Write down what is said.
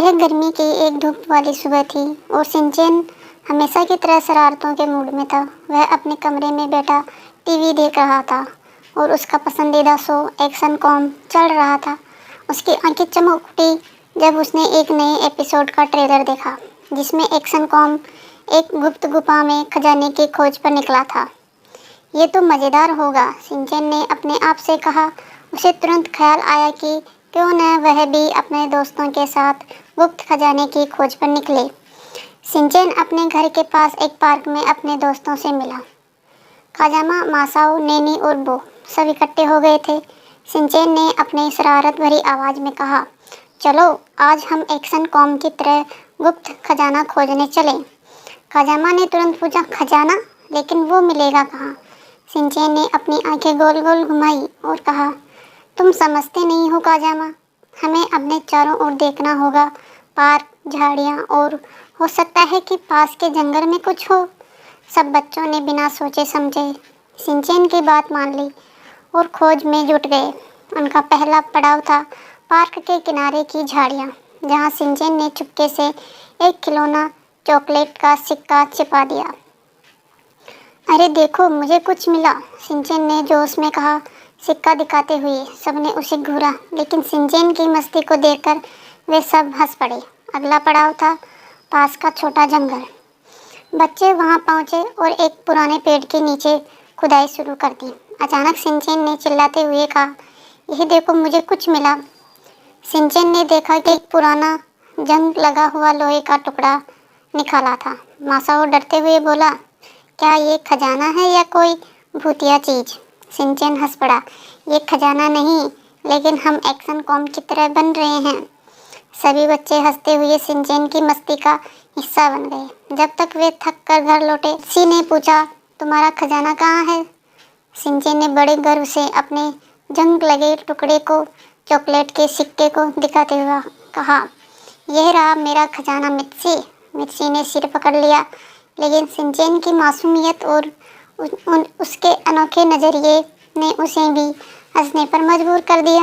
यह गर्मी की एक धूप वाली सुबह थी और शिनचैन हमेशा की तरह शरारतों के मूड में था। वह अपने कमरे में बैठा टीवी देख रहा था और उसका पसंदीदा शो एक्शन कॉम चल रहा था। उसकी आंखें चमक उठी जब उसने एक नए एपिसोड का ट्रेलर देखा, जिसमें एक्शन कॉम एक गुप्त गुफा में खजाने की खोज पर निकला था। ये तो मज़ेदार होगा, शिनचैन ने अपने आप से कहा। उसे तुरंत ख्याल आया कि क्यों न वह भी अपने दोस्तों के साथ गुप्त खजाने की खोज पर निकले। शिनचैन अपने घर के पास एक पार्क में अपने दोस्तों से मिला। काजामा, मासाओ, नैनी और बो सब इकट्ठे हो गए थे। शिनचैन ने अपने शरारत भरी आवाज़ में कहा, चलो आज हम एक्शन कॉम की तरह गुप्त खजाना खोजने चलें। काजामा ने तुरंत पूछा, खजाना? लेकिन वो मिलेगा कहाँ? शिनचैन ने अपनी आंखें गोल गोल घुमाई और कहा, तुम समझते नहीं हो काजामा, हमें अपने चारों ओर देखना होगा। पार्क, झाड़ियाँ और हो सकता है कि पास के जंगल में कुछ हो। सब बच्चों ने बिना सोचे समझे शिनचैन की बात मान ली और खोज में जुट गए। उनका पहला पड़ाव था पार्क के किनारे की झाड़ियाँ, जहाँ शिनचैन ने चुपके से एक खिलौना चॉकलेट का सिक्का छिपा दिया। अरे देखो, मुझे कुछ मिला, शिनचैन ने जोश में कहा। सिक्का दिखाते हुए सबने उसे घूरा, लेकिन शिनचैन की मस्ती को देखकर वे सब हंस पड़े। अगला पड़ाव था पास का छोटा जंगल। बच्चे वहां पहुंचे और एक पुराने पेड़ के नीचे खुदाई शुरू कर दी। अचानक शिनचैन ने चिल्लाते हुए कहा, यह देखो, मुझे कुछ मिला। शिनचैन ने देखा कि एक पुराना जंग लगा हुआ लोहे का टुकड़ा निकाला था। मासाओ डरते हुए बोला, क्या ये खजाना है या कोई भूतिया चीज? शिनचैन हंस पड़ा, ये खजाना नहीं, लेकिन हम एक्शन कॉम की तरह बन रहे हैं। सभी बच्चे हंसते हुए शिनचैन की मस्ती का हिस्सा बन गए। जब तक वे थक कर घर लौटे, किसी ने पूछा, तुम्हारा खजाना कहाँ है? शिनचैन ने बड़े गर्व से अपने जंग लगे टुकड़े को चॉकलेट के सिक्के को दिखाते हुए कहा, यह रहा मेरा खजाना मिर्ची। मिर्ची ने सिर पकड़ लिया, लेकिन शिनचैन की मासूमियत और उसके अनोखे नज़रिए ने उसे भी हंसने पर मजबूर कर दिया।